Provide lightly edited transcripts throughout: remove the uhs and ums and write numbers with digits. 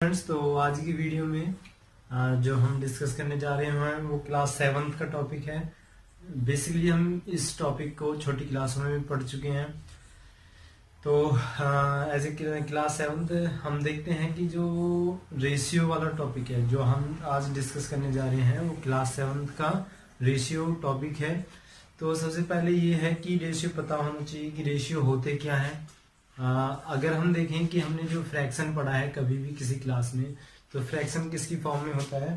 Friends, तो आज की वीडियो में जो हम डिस्कस करने जा रहे हैं वो क्लास 7th का टॉपिक है। बेसिकली हम इस टॉपिक को छोटी क्लासों में भी पढ़ चुके हैं। तो एज ए क्लास 7th हम देखते हैं कि जो रेशियो वाला टॉपिक है जो हम आज डिस्कस करने जा रहे हैं वो क्लास 7th का रेशियो टॉपिक है। तो सबसे पहले ये है कि रेशियो पता होना चाहिए कि रेशियो होते क्या है। अगर हम देखें कि हमने जो फ्रैक्शन पढ़ा है कभी भी किसी क्लास में, तो फ्रैक्शन किसकी फॉर्म में होता है?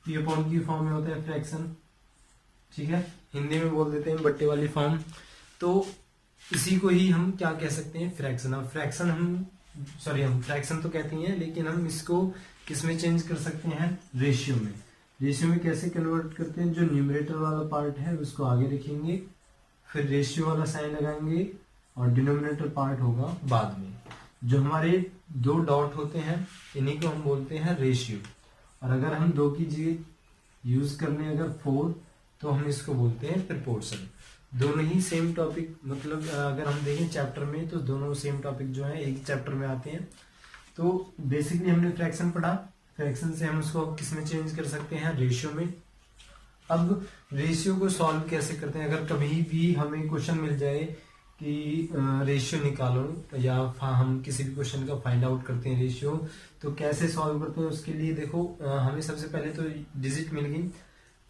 पी अपॉन की फॉर्म में होता है फ्रैक्शन। ठीक है, हिंदी में बोल देते हैं बट्टे वाली फॉर्म। तो इसी को ही हम क्या कह सकते हैं? फ्रैक्शन। अब फ्रैक्शन हम फ्रैक्शन तो कहते हैं, लेकिन हम इसको किस में चेंज कर सकते हैं? रेशियो में। रेशियो में कैसे कन्वर्ट करते हैं? जो न्यूमरेटर वाला पार्ट है उसको आगे रखेंगे, फिर रेशियो वाला साइन लगाएंगे और डिनोमिनेटर पार्ट होगा बाद में। जो हमारे दो डॉट होते हैं इन्हीं को हम बोलते हैं रेशियो। और अगर हम दो की जगह यूज करने अगर 4, तो हम इसको बोलते हैं प्रोपोर्शन। दोनों ही सेम टॉपिक, मतलब अगर हम देखें चैप्टर में तो दोनों सेम टॉपिक जो है एक चैप्टर में आते हैं। तो बेसिकली हमने फ्रैक्शन पढ़ा, फ्रैक्शन से हम उसको किस में चेंज कर सकते हैं? रेशियो में। अब रेशियो को सॉल्व कैसे करते हैं? अगर कभी भी हमें क्वेश्चन मिल जाए कि रेशियो निकालो, या हम किसी भी क्वेश्चन का फाइंड आउट करते हैं रेशियो, तो कैसे सॉल्व करते हैं? उसके लिए देखो, हमें सबसे पहले तो डिजिट मिल गई।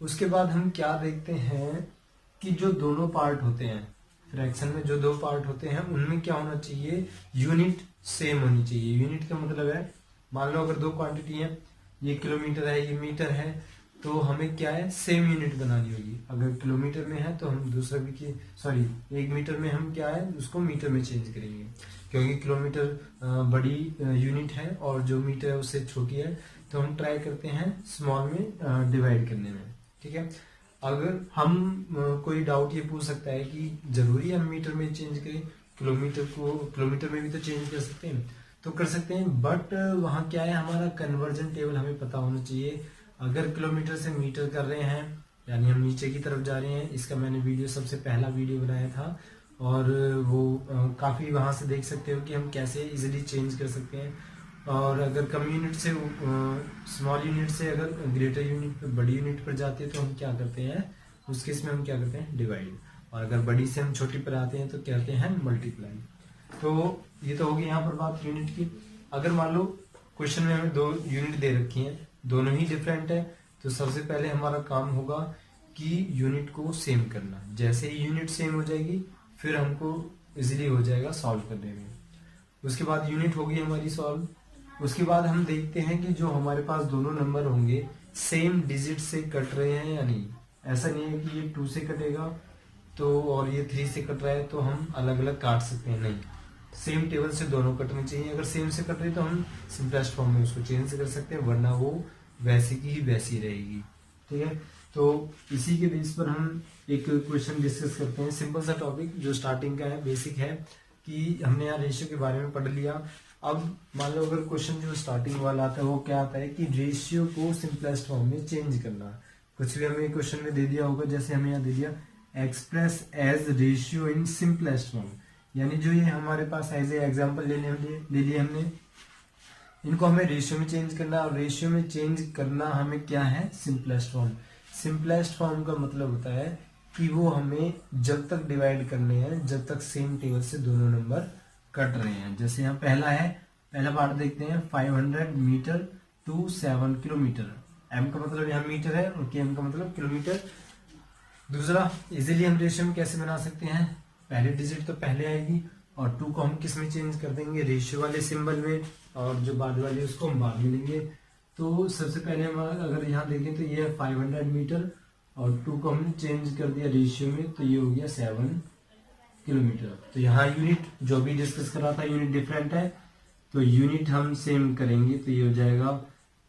उसके बाद हम क्या देखते हैं कि जो दोनों पार्ट होते हैं फ्रैक्शन में, जो दो पार्ट होते हैं उनमें क्या होना चाहिए? यूनिट सेम होनी चाहिए। यूनिट का मतलब है, मान लो अगर दो क्वांटिटी है, ये किलोमीटर है ये मीटर है, तो हमें क्या है? सेम यूनिट बनानी होगी। अगर किलोमीटर में है तो हम दूसरा भी एक मीटर में हम क्या है उसको मीटर में चेंज करेंगे, क्योंकि किलोमीटर बड़ी यूनिट है और जो मीटर है उससे छोटी है। तो हम ट्राई करते हैं स्मॉल में डिवाइड करने में। ठीक है, अगर हम कोई डाउट ये पूछ सकता है कि जरूरी है हम मीटर में चेंज करें? किलोमीटर में भी तो चेंज कर सकते हैं, तो कर सकते हैं, बट वहाँ क्या है, हमारा कन्वर्जन टेबल हमें पता होना चाहिए। अगर किलोमीटर से मीटर कर रहे हैं यानी हम नीचे की तरफ जा रहे हैं। इसका मैंने वीडियो सबसे पहला वीडियो बनाया था और वो काफी वहां से देख सकते हो कि हम कैसे इजीली चेंज कर सकते हैं। और अगर कम यूनिट से स्मॉल यूनिट से अगर ग्रेटर यूनिट पर बड़ी यूनिट पर जाते हैं तो हम क्या करते हैं? उस केस में हम क्या करते हैं? डिवाइड। और अगर बड़ी से हम छोटी पर आते हैं तो कहते हैं मल्टीप्लाई। तो ये तो होगी यहाँ पर बात यूनिट की। अगर मान लो क्वेश्चन में हमें दो यूनिट दे रखी है, दोनों ही डिफरेंट है, तो सबसे पहले हमारा काम होगा कि यूनिट को सेम करना। जैसे ही यूनिट सेम हो जाएगी फिर हमको इजीली हो जाएगा सॉल्व करने में। उसके बाद यूनिट होगी हमारी सॉल्व। उसके बाद हम देखते हैं कि जो हमारे पास दोनों नंबर होंगे सेम डिजिट से कट रहे हैं या नहीं। ऐसा नहीं है कि ये 2 से कटेगा तो और ये 3 से कट रहा है तो हम अलग अलग काट सकते हैं, नहीं। सेम टेबल से दोनों कटने चाहिए। अगर सेम से कट रही तो हम सिंपलेस्ट फॉर्म में उसको चेंज कर सकते हैं, वरना वो वैसी की ही वैसी रहेगी। ठीक है, तो इसी के बेस पर हम एक क्वेश्चन डिस्कस करते हैं। सिंपल सा टॉपिक जो स्टार्टिंग का है, बेसिक है, कि हमने यहाँ रेशियो के बारे में पढ़ लिया। अब मान लो अगर क्वेश्चन जो स्टार्टिंग वाला आता है वो क्या आता है कि रेशियो को सिंपलेस्ट फॉर्म में चेंज करना। कुछ भी हमें क्वेश्चन में दे दिया होगा, जैसे हमें यहाँ दे दिया express as ratio in simplest form, यानी जो ये हमारे पास एज ए एग्जाम्पल ले लिए हमने, इनको हमें रेशियो में चेंज करना। और रेशियो में चेंज करना हमें क्या है? Simplest form. सिंपलेस्ट फॉर्म का मतलब होता है कि वो हमें जब तक डिवाइड करने हैं जब तक सेम टेबल से दोनों नंबर कट रहे हैं। जैसे यहाँ पहला पार्ट देखते हैं, 500 मीटर टू 7 किलोमीटर। एम का मतलब यहाँ मीटर है और के एम का मतलब किलोमीटर। दूसरा, इजीली हम रेशियो में कैसे बना सकते हैं? पहले डिजिट तो पहले आएगी और 2 को हम किस में चेंज कर देंगे? रेशियो वाले सिंबल में, और जो बाद वाली उसको हम बाद में लेंगे। तो सबसे पहले हम अगर यहाँ देखें तो ये है 500 मीटर और 2 को हमने चेंज कर दिया रेशियो में, तो ये हो गया 7 किलोमीटर। तो यहाँ यूनिट जो भी डिस्कस कर रहा था यूनिट डिफरेंट है, तो यूनिट हम सेम करेंगे तो ये हो जाएगा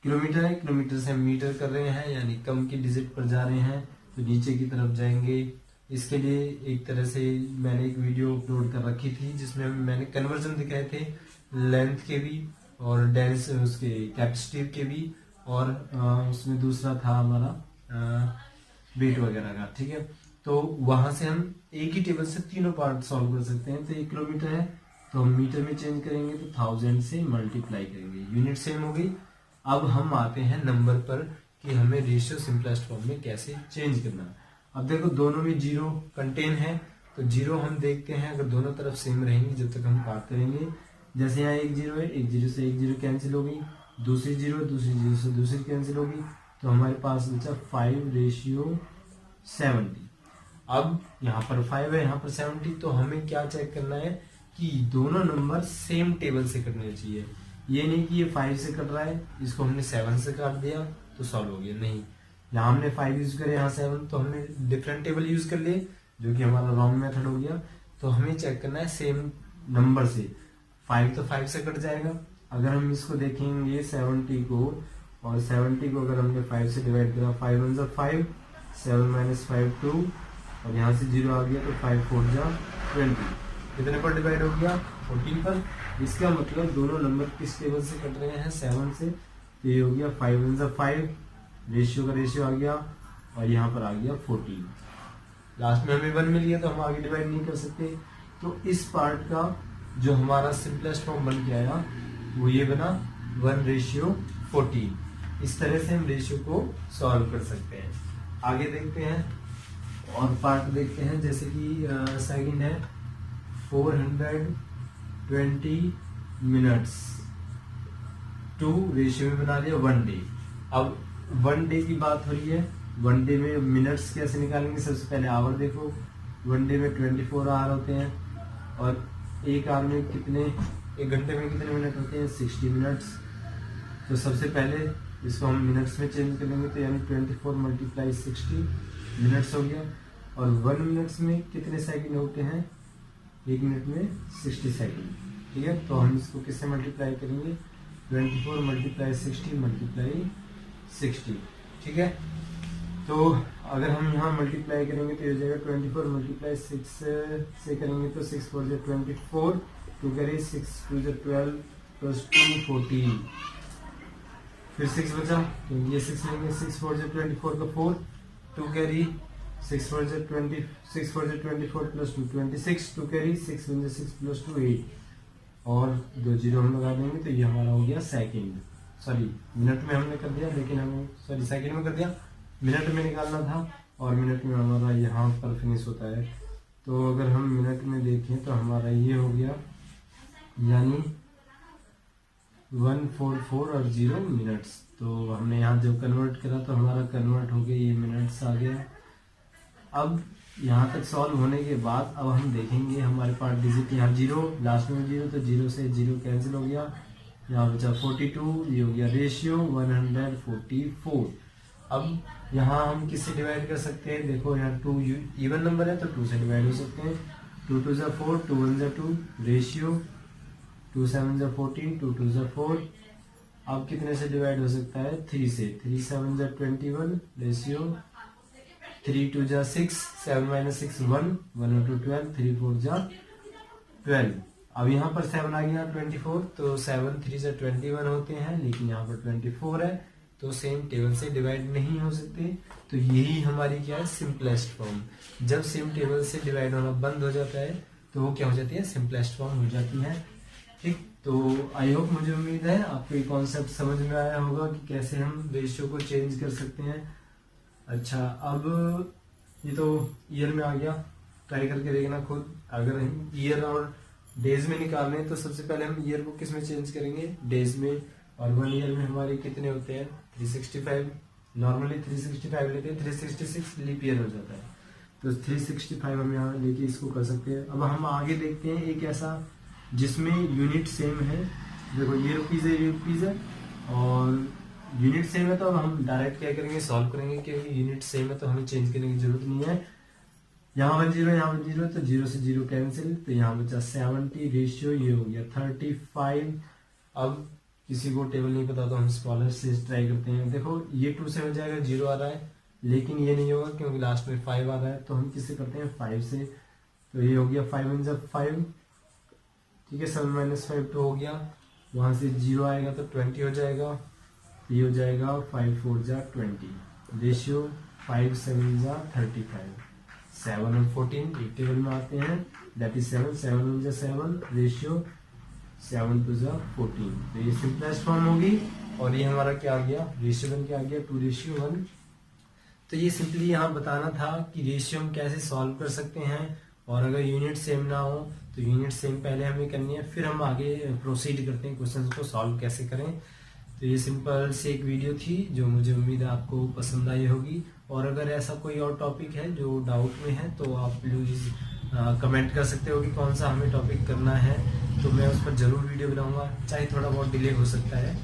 किलोमीटर है। किलोमीटर से हम मीटर कर रहे हैं यानी कम की डिजिट पर जा रहे हैं तो नीचे की तरफ जाएंगे। इसके लिए एक तरह से मैंने एक वीडियो अपलोड कर रखी थी जिसमें मैंने कन्वर्जन दिखाए थे, लेंथ के भी और डेंस उसके कैपेसिटिव के भी, और उसमें दूसरा था हमारा वेट वगैरह का। ठीक है, तो वहां से हम एक ही टेबल से तीनों पार्ट सॉल्व कर सकते हैं। तो 1 किलोमीटर है तो हम मीटर में चेंज करेंगे तो 1000 से मल्टीप्लाई करेंगे, यूनिट सेम हो गई। अब हम आते हैं नंबर पर कि हमें रेशियो सिंपलेस्ट फॉर्म में कैसे चेंज करना है। अब देखो दोनों में जीरो कंटेन है, तो जीरो हम देखते हैं अगर दोनों तरफ सेम रहेंगी जब तक हम काट करेंगे। जैसे यहाँ एक जीरो है, एक जीरो से एक जीरो कैंसिल होगी, दूसरी जीरो से दूसरी कैंसिल होगी, तो हमारे पास बचा 5:70। अब यहाँ पर 5 है, यहाँ पर 70, तो हमें क्या चेक करना है कि दोनों नंबर सेम टेबल से कटने चाहिए। ये नहीं कि ये 5 से कट रहा है, इसको हमने 7 से काट दिया तो सॉल्व हो गया, नहीं। यहाँ हमने 5 यूज करे, यहाँ 7, तो हमने डिफरेंट टेबल यूज कर लिए, जो कि हमारा रॉन्ग मेथड हो गया। तो हमें चेक करना है सेम नंबर से। 5 तो 5 से कट जाएगा। अगर हम इसको देखेंगे 70 को, और 70 को अगर हमने 5 से डिवाइड करा, 5 1 जा 5, 7 - 5 2, और यहाँ से 0 आ गया तो 5 4 जा 20। कितने पर डिवाइड हो गया? 14 पर। इसका मतलब दोनों नंबर किस टेबल से कट रहे हैं? 7 से। तो ये हो गया 5 1 जा 5, रेशियो का रेशियो आ गया, और यहाँ पर आ गया 14। लास्ट में हमें 1 मिल गया तो हम आगे डिवाइड नहीं कर सकते। तो इस पार्ट का जो हमारा सिंपलेस्ट फॉर्म बन के आया वो ये बना 1:14। इस तरह से हम रेशियो को सॉल्व कर सकते हैं। आगे देखते हैं और पार्ट देखते हैं, जैसे कि सेकंड है 420 मिनट्स टू रेशियो में बना लिया 1 डे। अब 1 डे की बात हो रही है, 1 डे में मिनट्स कैसे निकालेंगे? सबसे पहले आवर देखो, 1 डे में 24 आवर होते हैं, और एक आवर में कितने, एक घंटे में कितने मिनट होते हैं? 60 मिनट्स। तो सबसे पहले इसको हम मिनट्स में चेंज करेंगे, तो यानी 24 × 60 मिनट्स हो गया। और 1 मिनट्स में कितने सेकंड होते हैं? 1 मिनट में 60 सेकंड। ठीक है, तो हम इसको किससे मल्टीप्लाई करेंगे? 24 × 60 × 60। ठीक है, तो अगर हम यहाँ मल्टीप्लाई करेंगे तो ये हो जाएगा 24 × 6 से करेंगे तो 6 4 जा 24, 2 करें 6 2 जा 12 + 2 14। फिर 6 बचा, तो ये 6 लेंगे, 6 4 जा 24 का 4, 2 कैरी 6 4 जा 24 + 2 26, 2 कैरी 6 1 जा 6 + 2 8, और 2 जीरो हम लगा देंगे तो ये हमारा हो गया सेकंड। सॉरी, मिनट में हमने कर दिया, लेकिन हमें सॉरी सेकंड में कर दिया, मिनट में निकालना था, और मिनट में हमारा यहाँ पर फिनिश होता है। तो अगर हम मिनट में देखें तो हमारा ये हो गया, यानी 144 और 0 मिनट्स। तो हमने यहाँ जो कन्वर्ट करा तो हमारा कन्वर्ट हो गया, ये मिनट्स आ गया। अब यहाँ तक सॉल्व होने के बाद अब हम देखेंगे हमारे पास डिजिट, यहाँ 0, लास्ट में 0, तो 0 से 0 कैंसिल हो गया, यहाँ बचा 42, ये हो गया रेशियो 144। अब यहाँ हम किससे डिवाइड कर सकते हैं? देखो यहाँ 2 इवन नंबर है तो 2 से डिवाइड हो सकते हैं। 2 2 जा 4, 2 1 जा 2, रेशियो 2 7 जा 14, 2 2 जा 4। अब कितने से डिवाइड हो सकता है? 3 से। 3 7 जा 21, रेशियो 3 2 जा 6, 7 - 6 1, 1 2 12, 3 4 जा 12। अब यहाँ पर 7 आ गया 24, तो 7 3 जा 21 होते हैं, लेकिन यहाँ पर 24 है, तो सेम टेबल से डिवाइड नहीं हो सकते। तो यही हमारी क्या है? Simplest form. जब सेम टेबल से डिवाइड होना बंद हो जाता है तो वो क्या हो जाती है? सिंपलेस्ट फॉर्म हो जाती है। ठीक, तो आई होप, मुझे उम्मीद है आपको ये कॉन्सेप्ट समझ में आया होगा कि कैसे हम रेशियो को चेंज कर सकते हैं। अच्छा, अब ये तो ईयर में आ गया, ट्राई करके देखना खुद। अगर हम ईयर और डेज में निकालने तो सबसे पहले हम ईयर को किस में चेंज करेंगे? डेज में। और 1 ईयर में हमारे कितने होते हैं? 365। नॉर्मली 365 लेते हैं, 366 लीप ईयर हो जाता है, तो 365 हम यहाँ लेके इसको कर सकते हैं। अब हम आगे देखते हैं एक ऐसा जिसमें यूनिट सेम है। देखो ये रुपीज है, ये रुपीज है, और यूनिट सेम है, तो अब हम डायरेक्ट क्या करेंगे? सॉल्व करेंगे, क्योंकि यूनिट सेम है तो हमें चेंज करने की जरूरत नहीं है। यहाँ 1 0, यहाँ 1 0, तो 0 से 0 कैंसिल, तो यहाँ बचा 70, रेशियो ये हो गया 35। अब किसी को टेबल नहीं पता तो हम स्कॉलर से ट्राई करते हैं। देखो ये 2 से हो जाएगा, 0 आ रहा है, लेकिन ये नहीं होगा क्योंकि लास्ट में 5 आ रहा है, तो हम किससे करते हैं? 5 से। तो ये हो गया 5 1 जा 5, ठीक है, 7 - 5 2 हो गया, वहां से 0 आएगा तो 20 हो जाएगा, ये हो जाएगा 5 4 जा 20, रेशियो 5 7 जा 35। 7 और 14 एक टेबल में आते हैं, दैट इज 7, 7 × 7 रेशियो 7 × 14। तो ये सिंपलेस्ट फॉर्म होगी और ये हमारा क्या आ गया, रेशियो बन के आ गया 2:1। तो ये सिंपली यहाँ बताना था कि रेशियो हम कैसे सॉल्व कर सकते हैं, और अगर यूनिट सेम ना हो तो यूनिट सेम पहले हमें करनी है, फिर हम आगे प्रोसीड करते हैं क्वेश्चन को सॉल्व कैसे करें। तो ये सिंपल सी एक वीडियो थी जो मुझे उम्मीद है आपको पसंद आई होगी। और अगर ऐसा कोई और टॉपिक है जो डाउट में है तो आप प्लीज कमेंट कर सकते हो कि कौन सा हमें टॉपिक करना है, तो मैं उस पर जरूर वीडियो बनाऊंगा, चाहे थोड़ा बहुत डिले हो सकता है।